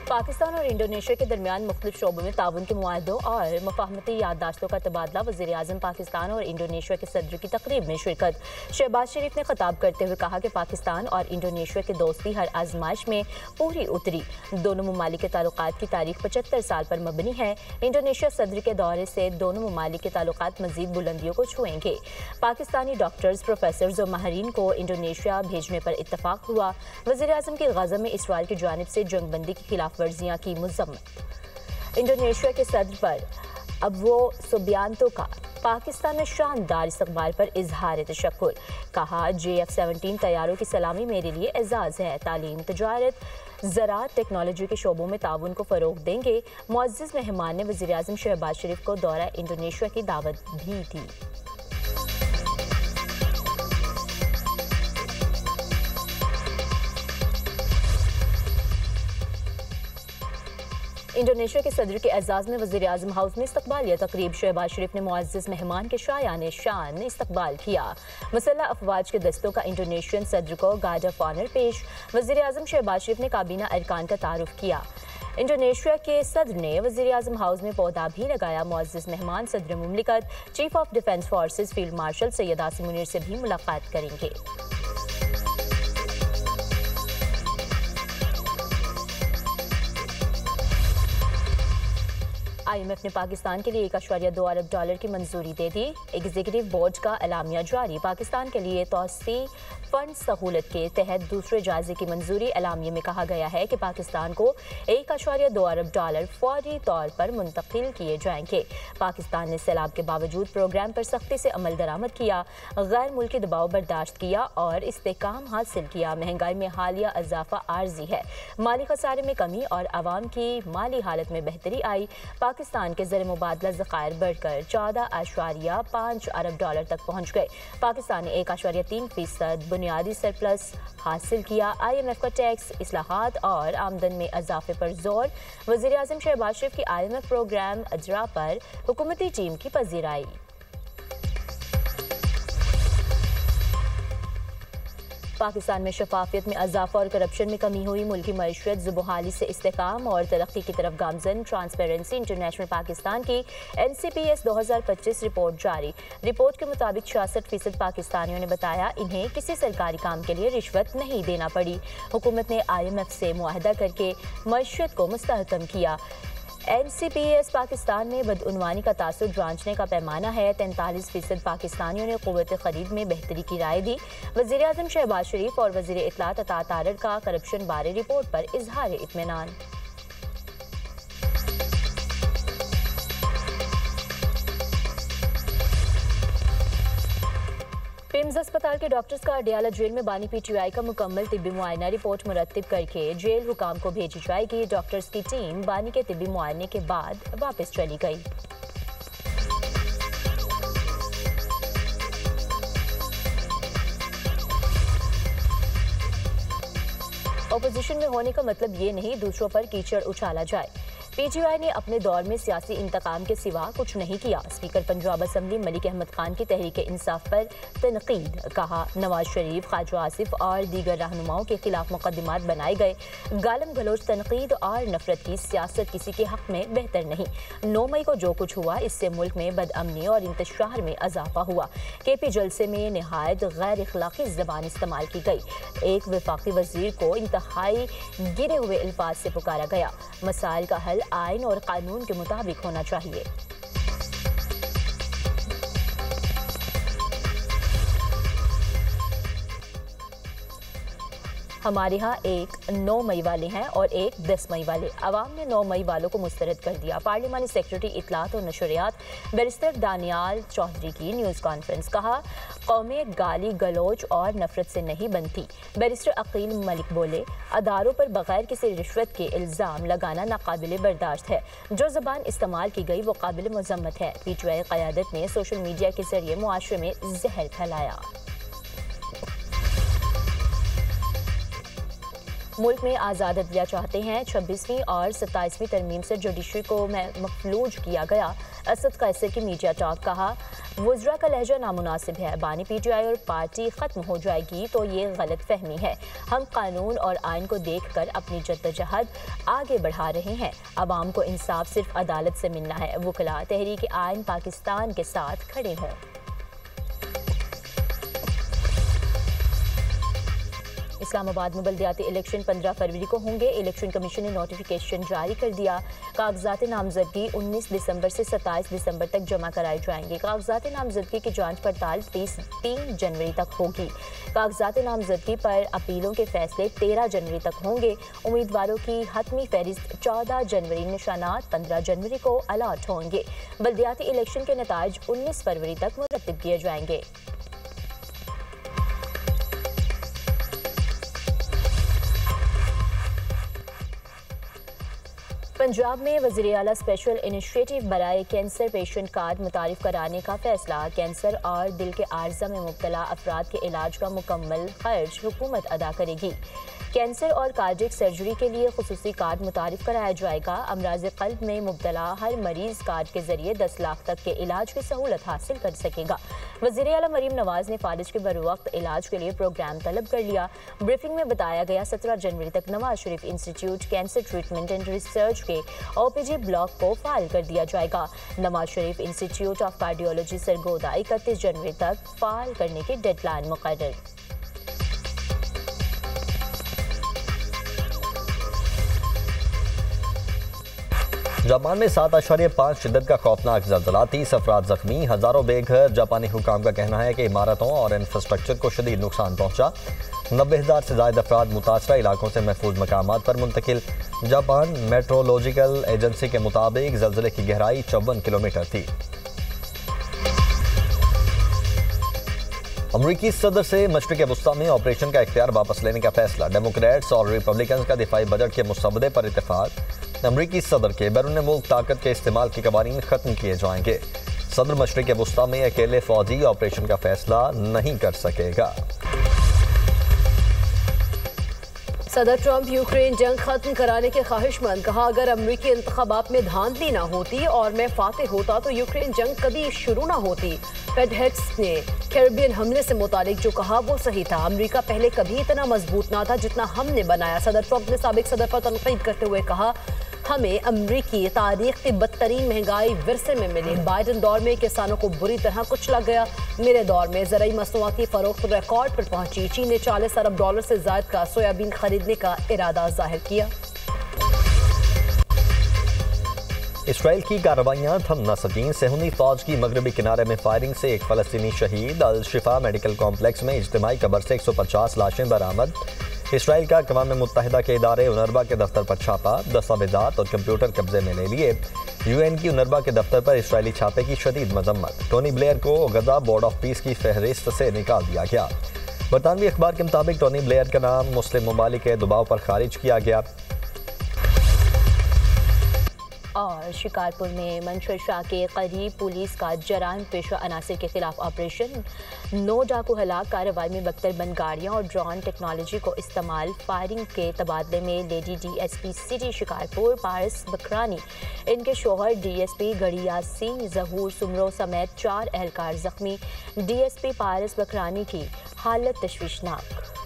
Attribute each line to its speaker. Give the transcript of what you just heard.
Speaker 1: पाकिस्तान और इंडोनेशिया के दरमियान मुख्तलिफ शोबों में ताउन के मुआहदों और मफाहमती याददाश्तों का तबादला। वज़ीर आज़म पाकिस्तान और इंडोनेशिया के सदर की तकरीब में शिरकत। शहबाज शरीफ ने खिताब करते हुए कहा कि पाकिस्तान और इंडोनेशिया की दोस्ती हर आजमाइश में पूरी उतरी। दोनों ममालिक के ताल्लुकात की तारीख 75 साल पर मबनी है। इंडोनेशिया सदर के दौरे से दोनों ममालिक के ताल्लुकात मजीद बुलंदियों को छुएंगे। पाकिस्तानी डॉक्टर्स, प्रोफेसर्स और माहरीन को इंडोनेशिया भेजने पर इत्तफाक हुआ। वज़ीर आज़म की गज़ा में इसराइल की जानिब से जंगबंदी की खिलाफ वर्जियां की मज़म्मत। इंडोनेशिया के सदर पर अबो सुबियांतो का पाकिस्तान में शानदार इस्तकबाल पर इजहार तशक्कुर। कहा, JF-17 तैयारों की सलामी मेरे लिए एजाज़ है। तालीम, तजारत, ज़राअत, टेक्नोलॉजी के शोबों में ताउन को फ़रोग देंगे। मुअज़्ज़ज़ मेहमान ने वज़ीर आज़म शहबाज शरीफ को दौरा इंडोनेशिया की दावत भी दी। इंडोनेशिया के सदर के एजाज़ में वज़ीर आज़म हाउस में इस्तकबालिया तकरीब। शहबाज शरीफ ने मुअज़्ज़ज़ मेहमान के शायाने शान इस्तकबाल किया। मुसल्लह अफवाज के दस्तों का इंडोनेशियन सदर को गार्ड ऑफ ऑनर पेश। वज़ीर आज़म शहबाज शरीफ ने काबीना अरकान का तारुफ किया। इंडोनेशिया के सदर ने वज़ीर आज़म हाउस में पौधा भी लगाया। मुअज़्ज़ज़ मेहमान सदर मुमलिकत chief of defence forces field marshal Syed Asim Munir से भी मुलाकात करेंगे। IMF ने पाकिस्तान के लिए $1.2 अरब की मंजूरी दे दी। एग्जीक्यूटिव बोर्ड का एलामिया जारी। पाकिस्तान के लिए तौसी फंड सहूलत के तहत दूसरे जायजे की मंजूरी। एलामिया में कहा गया है कि पाकिस्तान को $1.2 अरब फौरी तौर पर मुंतकिल किए जाएंगे। पाकिस्तान ने सैलाब के बावजूद प्रोग्राम पर सख्ती से अमल दरामद किया, गैर मुल्की दबाव बर्दाश्त किया और इस्तेकाम हासिल किया। महंगाई में हालिया इजाफा आर्जी है। माली खसारे में कमी और आवाम की माली हालत में बेहतरी आई। पाकिस्तान के ज़र मुबादला ज़खायर बढ़कर $14.5 अरब तक पहुँच गए। पाकिस्तान ने 1.3% बुनियादी सरप्लस हासिल किया। IMF का टैक्स, इस्लाहात और आमदन में इजाफे पर जोर। वज़ीर आज़म शहबाज शरीफ की IMF प्रोग्राम अजरा पर हुकूमती टीम की पजीराई। पाकिस्तान में शफाफियत में इजाफा और करप्शन में कमी हुई। मुल्की मईशत ज़ुबहाली से इस्तेकाम और तरक्की की तरफ गामजन। ट्रांसपेरेंसी इंटरनेशनल पाकिस्तान की NCPS 2025 रिपोर्ट जारी। रिपोर्ट के मुताबिक 66% पाकिस्तानियों ने बताया इन्हें किसी सरकारी काम के लिए रिश्वत नहीं देना पड़ी। हुकूमत ने IMF से मुआहदा करके मईशत को मुस्तहकम किया। NCPS पाकिस्तान में बदउनवानी का तासुर जांचने का पैमाना है। 43% पाकिस्तानियों ने क़ुव्वत ख़रीद में बेहतरी की राय दी। वज़ीर आज़म शहबाज शरीफ और वज़ीर इत्तलात अता तारड़ का करप्शन बारे रिपोर्ट पर इजहार इत्मीनान। पिम्स अस्पताल के डॉक्टर्स का अडियाला जेल में बानी PTI का मुकम्मल तिब्बी मुआयना रिपोर्ट मुरत्तिब करके जेल हुकाम को भेजी जाएगी। डॉक्टर्स की टीम बानी के तिब्बी मुआयने के बाद वापस चली गई। ओपोजिशन में होने का मतलब ये नहीं दूसरों पर कीचड़ उछाला जाए। PTI ने अपने दौर में सियासी इंतकाम के सिवा कुछ नहीं किया। स्पीकर पंजाब असम्बली मलिक अहमद खान की तहरीक इंसाफ पर तनकीद। कहा, नवाज शरीफ, ख्वाजा आसिफ और दीगर रहनुमाओं के खिलाफ मुकदमात बनाए गए। गालम गलोच, तनकीद और नफरत की सियासत किसी के हक में बेहतर नहीं। 9 मई को जो कुछ हुआ इससे मुल्क में बदअमनी और इंतशार में इजाफा हुआ। KP जलसे में नहायत गैर अखलाकी ज़बान इस्तेमाल की गई। एक वफाकी वजीर को इंतहाई गिरे हुए अल्फाज से पुकारा गया। मसाइल का हल आइन और कानून के मुताबिक होना चाहिए। हमारे यहाँ एक 9 मई वाले हैं और एक 10 मई वाले। अवाम ने 9 मई वालों को मुस्तरद कर दिया। पार्लिमानी सेक्रेटरी इत्तलात और नशरियात बैरिस्टर दानियाल चौधरी की न्यूज़ कॉन्फ्रेंस। कहा, कौमें गाली गलोच और नफरत से नहीं बनती। बैरिस्टर अकील मलिक बोले, अदारों पर बगैर किसी रिश्वत के इल्ज़ाम लगाना नाकाबिल बर्दाश्त है। जो ज़बान इस्तेमाल की गई वो काबिल मज़म्मत है। PTI क़यादत ने सोशल मीडिया के जरिए मुआशरे में जहर फैलाया। मुल्क में आज़ाद अदलिया चाहते हैं। 26वीं और 27वीं तरमीम से जुडिशरी को मफलूज किया गया। असद कैसर की मीडिया टॉक। कहा, वुज़रा का लहजा नामुनासिब है। बानी PTI और पार्टी ख़त्म हो जाएगी तो ये गलत फहमी है। हम कानून और आइन को देख कर अपनी जद्दोजहद आगे बढ़ा रहे हैं। अवाम को इंसाफ सिर्फ अदालत से मिलना है। वकला तहरीक आइन पाकिस्तान के साथ खड़े हों। इस्लामाबाद में बल्दियाती इलेक्शन 15 फरवरी को होंगे। इलेक्शन कमीशन ने नोटिफिकेशन जारी कर दिया। कागजात नामजदगी 19 दिसंबर से 27 दिसंबर तक जमा कराए जाएंगे। कागजात नामजदगी की जांच पड़ताल 3 जनवरी तक होगी। कागजात नामजदगी पर अपीलों के फैसले 13 जनवरी तक होंगे। उम्मीदवारों की हतमी फहरिस्त 14 जनवरी, निशानात 15 जनवरी को अलाट होंगे। बल्दियाती इलेक्शन के नताइज 19 फरवरी तक मुरतब किए जाएंगे। पंजाब में वज़ीर आला स्पेशल इनिशिएटिव बराए कैंसर पेशेंट कार्ड मुतारिफ कराने का फैसला। कैंसर और दिल के आर्जा में मुब्तला अफराद के इलाज का मुकम्मल खर्च हुकूमत अदा करेगी। कैंसर और कार्डियक सर्जरी के लिए खुसूसी कार्ड मुतारिफ कराया जाएगा। अमराज क़ल्ब में मुब्तला हर मरीज कार्ड के जरिए 10 लाख तक के इलाज की सहूलत हासिल कर सकेगा। वज़ीर आला मरीम नवाज ने फालिज के बरवक्त इलाज के लिए प्रोग्राम तलब कर लिया। ब्रीफिंग में बताया गया 17 जनवरी तक Nawaz Sharif institute cancer treatment and research के OPG ब्लॉक को फाइल कर दिया जाएगा। Nawaz Sharif institute of cardiology Sargodha 31 जनवरी तक फाइल करने की डेडलाइन मुकर्रर।
Speaker 2: जापान में 7.5 शिद्दत का खौफनाक ज़लज़ला, 30 अफराद जख्मी, हज़ारों बेघर। जापानी हुकाम का कहना है कि इमारतों और इंफ्रास्ट्रक्चर को शदीद नुकसान पहुंचा। 90,000 से ज़ायद अफराद मुतासरा इलाकों से महफूज मकामात पर मुंतकिल। जापान मेट्रोलॉजिकल एजेंसी के मुताबिक ज़लज़ले की गहराई 54 किलोमीटर थी। अमरीकी सदर से मशरिक़ वस्ता में ऑपरेशन का इख्तियार वापस लेने का फैसला। डेमोक्रेट्स और रिपब्लिकन का दिफाई बजट के मुसवदे पर इत्तेफाक। अमरीकी सदर के बैरून मुल्क ताकत के इस्तेमाल के कवानीन खत्म किए जाएंगे। सदर मशरिक़ वस्ता में अकेले फौजी ऑपरेशन का फैसला नहीं कर सकेगा।
Speaker 3: सदर ट्रंप यूक्रेन जंग खत्म कराने के ख्वाहिशमंद। कहा, अगर अमरीकी इंतखाबात में धांधली ना होती और मैं फातेह होता तो यूक्रेन जंग कभी शुरू ना होती। फेड हेड्स ने कैरिबियन हमले से मुतालिक जो कहा वो सही था। अमरीका पहले कभी इतना मजबूत ना था जितना हमने बनाया। सदर ट्रंप ने साबिक सदर पर तनकीद करते हुए कहा, हमें अमरीकी तारीख की बदतरीन महंगाई विरसे में मिली। बाइडन दौर में किसानों को बुरी तरह कुचला गया। मेरे दौर में ज़राई मसनूआत की फरोख्त रिकॉर्ड पर पहुंची। चीन ने $40 अरब से ज़ायद का सोयाबीन खरीदने का इरादा जाहिर किया।
Speaker 2: इसराइल की कार्रवाइयां थम न सकीं। सेहूनी फौज की मगरबी किनारे में फायरिंग से एक फ़लस्तीनी शहीद। अल शिफा मेडिकल कॉम्प्लेक्स में इज्तिमाई कब्र से 150 लाशें बरामद। इसराइल का अक़वाम मुत्तहिदा के इदारे UNRWA के दफ्तर पर छापा। दस्तावेज़ात और कंप्यूटर कब्जे में ले लिए। UN की UNRWA के दफ्तर पर इसराइली छापे की शदीद मजम्मत। टोनी ब्लेयर को गजा बोर्ड ऑफ पीस की फहरिस्त से निकाल दिया गया। बरतानवी अखबार के मुताबिक टोनी ब्लेयर का नाम मुस्लिम ममालिक के दबाव पर खारिज किया गया।
Speaker 1: और शिकारपुर में मंशर शाह के करीब पुलिस का जराइम पेशा अनासर के खिलाफ ऑपरेशन। 9 डाकू हलाक। कार्रवाई में बख्तरबंद गाड़ियाँ और ड्रोन टेक्नोलॉजी को इस्तेमाल। फायरिंग के तबादले में लेडी DSP सिटी शिकारपुर पारस बकरानी, इनके शोहर DSP गड़िया सिंह जहूर सुमरो समेत 4 एहलकार जख्मी। DSP पारस बकरानी की हालत तशवीशनाक।